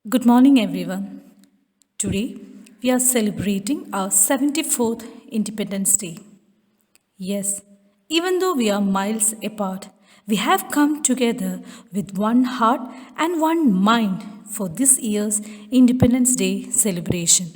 Good morning, everyone. Today, we are celebrating our 74th Independence Day. Yes, even though we are miles apart, we have come together with one heart and one mind for this year's Independence Day celebration.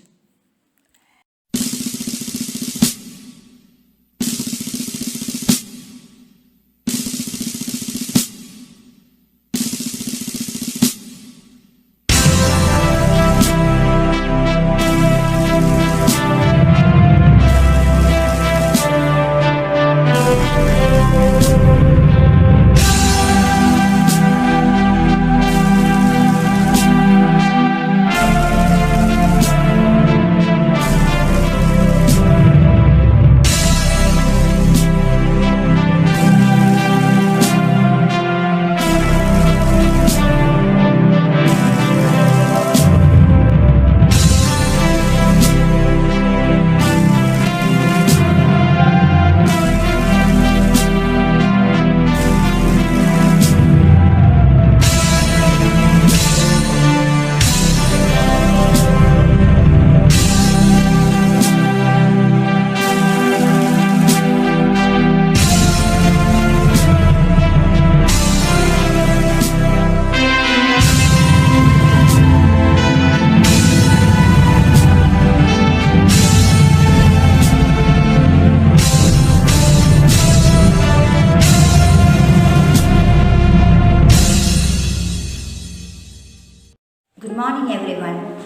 Good morning everyone.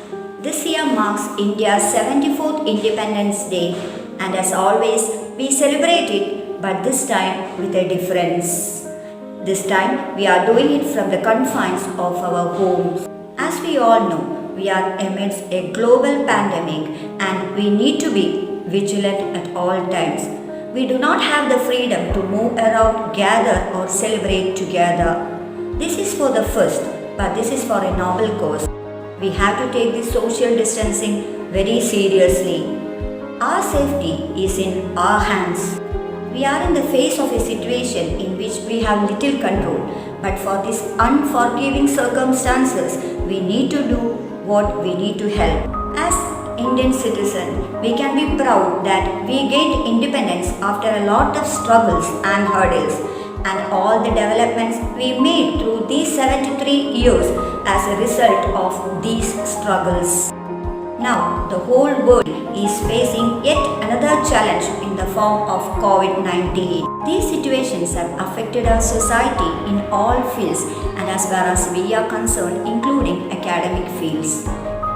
This year marks India's 74th Independence Day and as always we celebrate it but this time with a difference. This time we are doing it from the confines of our homes. As we all know, we are amidst a global pandemic and we need to be vigilant at all times. We do not have the freedom to move around, gather or celebrate together. This is for the first, but this is for a noble cause. We have to take this social distancing very seriously. Our safety is in our hands. We are in the face of a situation in which we have little control, but for these unforgiving circumstances, we need to do what we need to help. As Indian citizens, we can be proud that we gained independence after a lot of struggles and hurdles, and all the developments we made through these 73 years as a result of these struggles. Now, the whole world is facing yet another challenge in the form of COVID-19. These situations have affected our society in all fields and as far as we are concerned, including academic fields.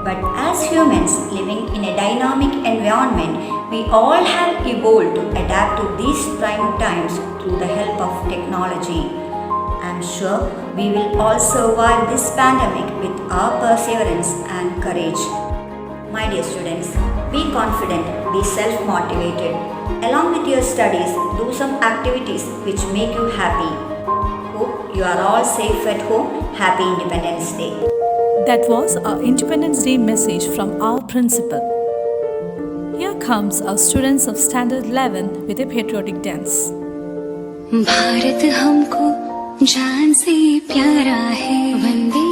But as humans living in a dynamic environment, we all have evolved to adapt to these trying times through the help of technology. I am sure we will all survive this pandemic with our perseverance and courage. My dear students, be confident, be self-motivated. Along with your studies, do some activities which make you happy. Hope you are all safe at home. Happy Independence Day. That was our Independence Day message from our principal. Here comes our students of Standard 11 with a patriotic dance. Bharat हमको जान से प्यारा है वंदे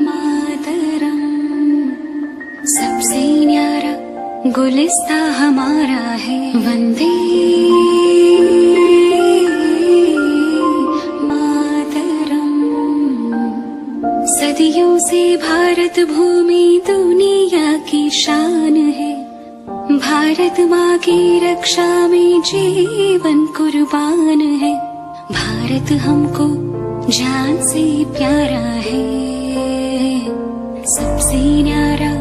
मातरम सबसे न्यारा गुलिस्ता हमारा है वंदे मातरम सदियों से भारत भूमि दुनिया की शान है भारत माँ की रक्षा में जीवन कुर्बान है भारत हमको जान से प्यारा है सबसे न्यारा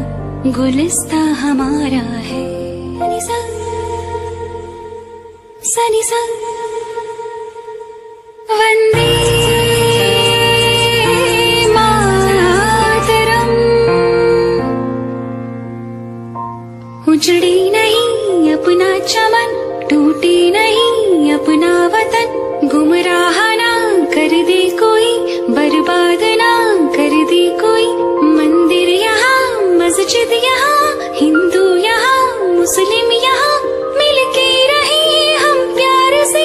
गुलिस्ता हमारा है सनी सा वंदे मातरम उजड़ी नहीं अपना चमन टूटे नहीं अपना वतन गुमराह ना कर दे कोई बर्बाद ना कर दे कोई मंदिर यहाँ मस्जिद यहाँ हिंदू यहाँ मुस्लिम यहाँ मिलके रहे हम प्यार से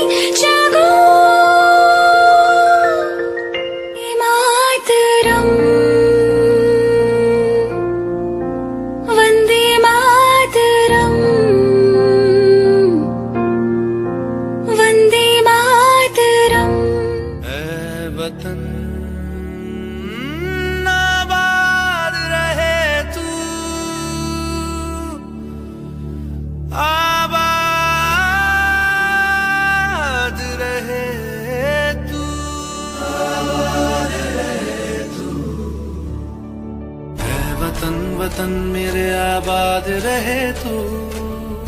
वतन आबाद रहे तू, आबाद रहे तू, आबाद रहे तू। है वतन वतन मेरे आबाद रहे तू,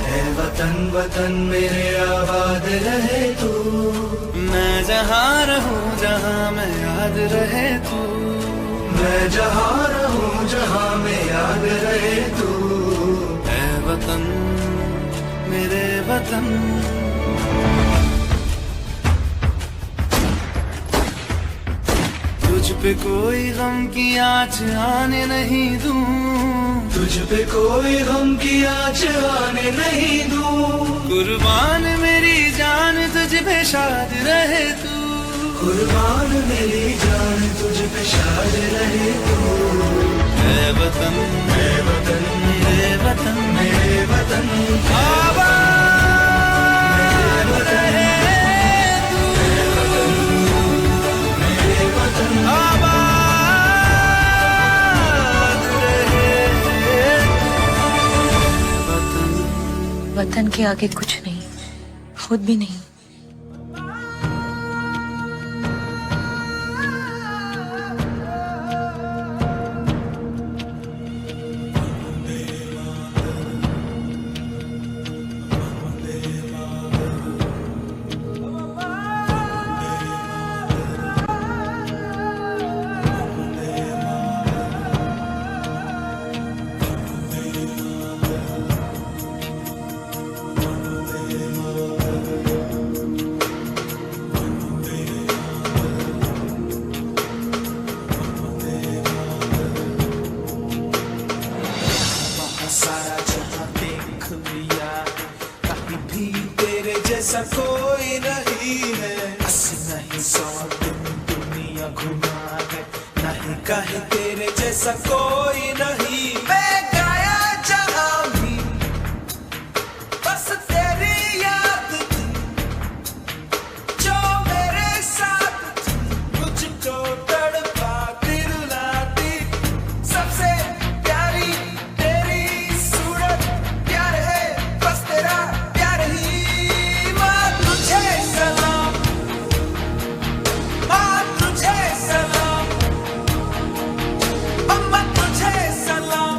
है वतन वतन मेरे आबाद रहे तू। मैं जहाँ रहूँ जहाँ मैं याद रहे तू, मैं जहाँ रहूँ जहाँ मैं याद रहे तू। है वतन मेरे वतन। तुझ पे कोई गम की आँच आने नहीं दूं, तुझ पे कोई गम की आँच आने नहीं दूं। कुर्बान मेरी जान तुझ पे शाद रहे तू, कुर्बान मेरी जान तुझ पे शाद रहे तू। है वतन मेरे वतन, मेरे वतन मेरे वतन आबाद रहे तू, मेरे वतन आबाद रहे वतन। वतन के आगे कुछ नहीं, खुद भी नहीं। सारा जहां देख लिया, कहीं भी तेरे जैसा कोई नहीं है। 80 नहीं 100 दिन दुनिया घुमा है, नहीं कहीं तेरे जैसा कोई नहीं। मैं गाया जहां भी बस तेरी याद थी, जो मेरे साथ थी, मुझको तड़पाती रुलाती। सबसे प्यारी तेरी सूरत, प्यार है बस तेरा प्यार ही। माँ तुझे सलाम, माँ तुझे सलाम, अम्मा तुझे सलाम।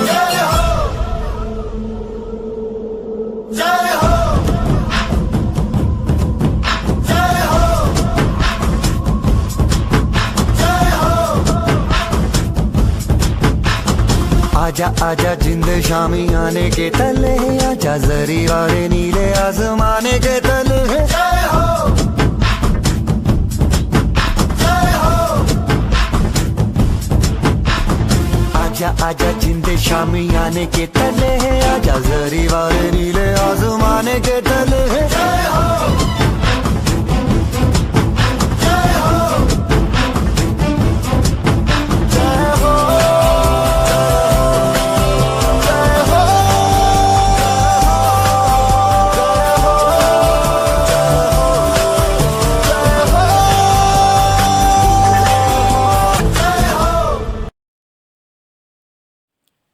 जय हो, जय हो, जय हो, जय हो। आजा आजा जिंद शामी आने के तले, आजा जरी वाले नीले आसमाने के तले। जय हो, जय हो, आजा आजा जिंद शामी आने के तले, आजा जरी वाले नीले आसमाने के तले। जय हो, जय हो, जय हो, जय हो,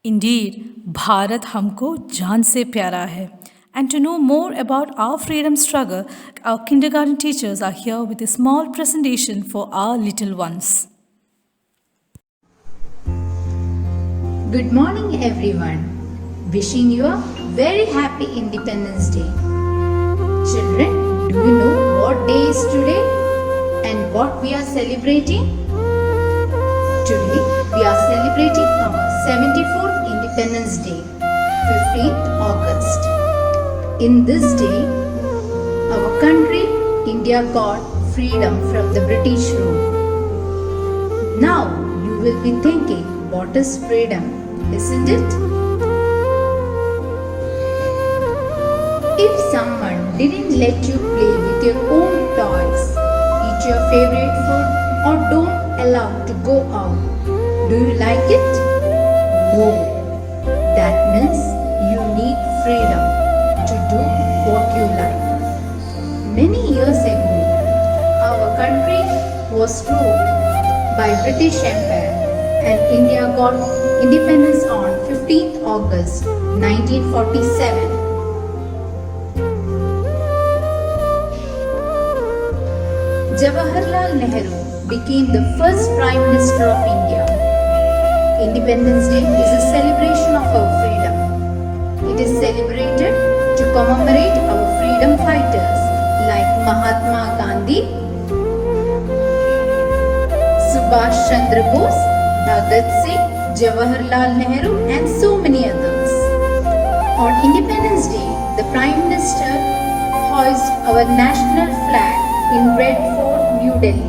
Indeed, भारत हमको जान से प्यारा है. And to know more about our freedom struggle, our kindergarten teachers are here with a small presentation for our little ones. Good morning, everyone. Wishing you a very happy Independence Day. Children, do you know what day is today and what we are celebrating? Today, we are celebrating our 74th Independence Day, 15th August. In this day, our country, India, got freedom from the British rule. Now, you will be thinking, what is freedom, isn't it? If someone didn't let you play with your own toys, eat your favorite food, or don't allow to go out, do you like it? No. That means was ruled by British Empire and India got independence on 15th August 1947. Jawaharlal Nehru became the first Prime Minister of India. Independence Day is a celebration of our freedom. It is celebrated to commemorate our freedom fighters like Mahatma Gandhi, Subhash Chandra Bose, Bhagat Singh, Jawaharlal Nehru and so many others. On Independence Day, the Prime Minister hoists our national flag in Red Fort, New Delhi.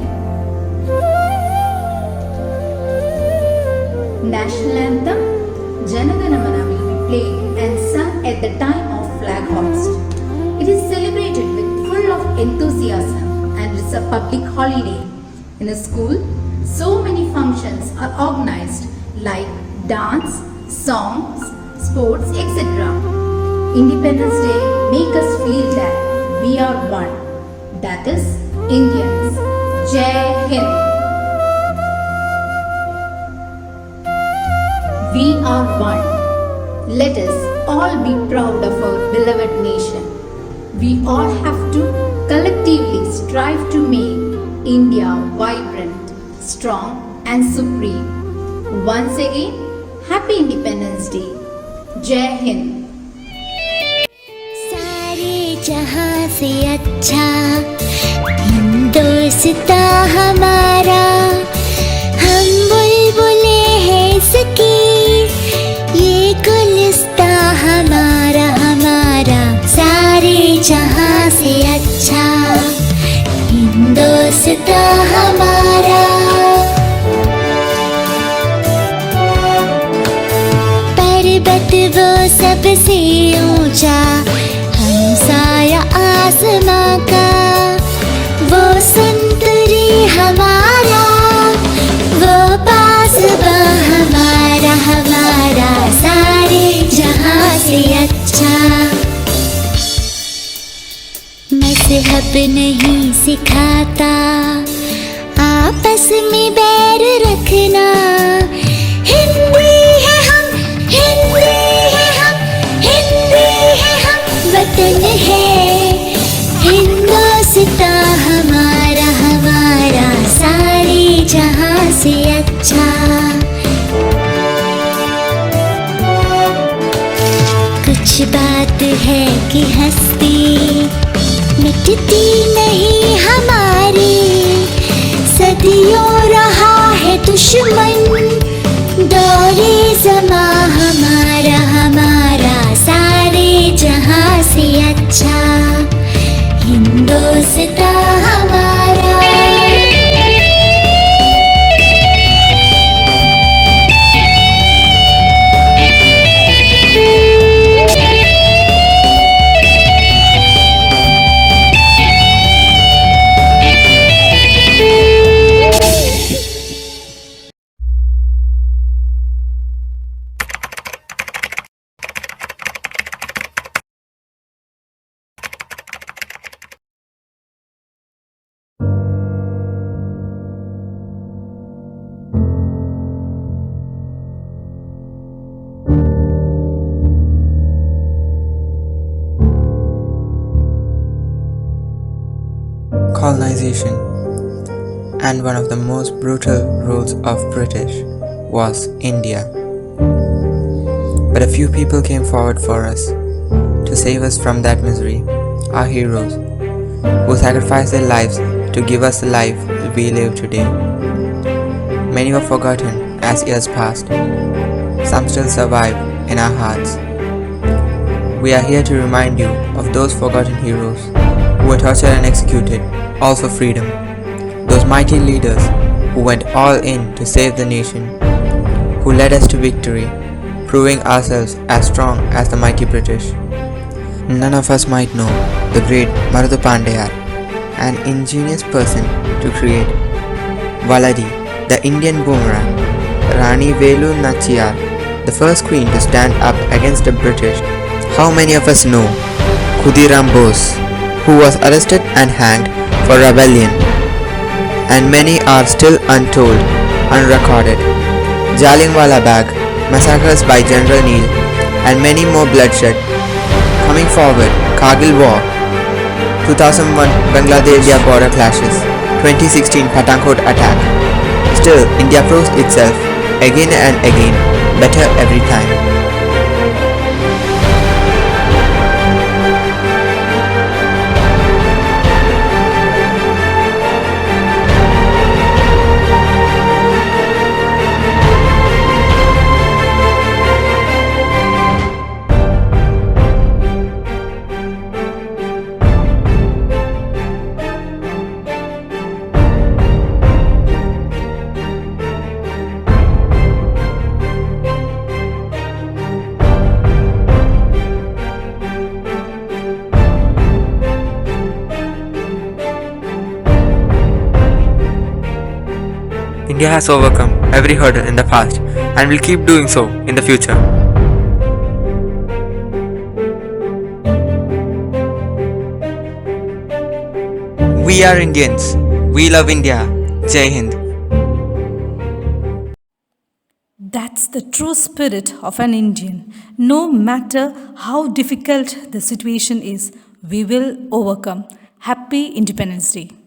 National anthem Jana Gana Mana will be played and sung at the time of flag hoist. It is celebrated with full of enthusiasm and it's a public holiday. In a school, so many functions are organized like dance, songs, sports, etc. Independence Day make us feel that we are one. That is Indians. Jai Hind. We are one. Let us all be proud of our beloved nation. We all have to collectively strive to make India vibrant, strong and supreme. Once again, Happy Independence Day. Jai Hind. सारे जहां से अच्छा हिंदुस्तां हमारा, हम बुलबुले हैं इसकी, ये गुलिस्तां हमारा हमारा। सारे जहां से अच्छा हिंदुस्तां हमारा। पर्वत वो सबसे ऊंचा, हमसाया आसमां का, वो संतरी हमारा, वो पासबा हमारा हमारा। सारे जहां से अच्छा मज़हब नहीं सिखाता आपस में बैर रखना। हिंदी है हम, हिंदी है हम, हिंदी है हम, वतन है हिंदुस्तां हमारा हमारा। सारे जहां से अच्छा कुछ बात है कि हस्ती मिटती नहीं हमारी, सदियों रहा है दुश्मन दौरे ज़मा हमारा हमारा। सारे जहां से अच्छा हिंदुस्तां हमारा। Colonization, and one of the most brutal rules of British was India. But a few people came forward for us to save us from that misery, our heroes, who sacrificed their lives to give us the life we live today. Many were forgotten as years passed. Some still survive in our hearts. We are here to remind you of those forgotten heroes who were tortured and executed, all for freedom. Those mighty leaders who went all in to save the nation, who led us to victory, proving ourselves as strong as the mighty British. None of us might know the great Maruthu Pandeyar, an ingenious person to create Valadi, the Indian boomerang, Rani Velu Nachiyar, the first queen to stand up against the British. How many of us know Khudiram Bose, who was arrested and hanged for rebellion, and many are still untold, unrecorded. Jallianwala Bagh, massacres by General Neil, and many more bloodshed. Coming forward, Kargil War, 2001 Bangladesh-India border clashes, 2016 Pathankot attack. Still, India proves itself again and again, better every time. India has overcome every hurdle in the past and will keep doing so in the future. We are Indians. We love India. Jai Hind. That's the true spirit of an Indian. No matter how difficult the situation is, we will overcome. Happy Independence Day.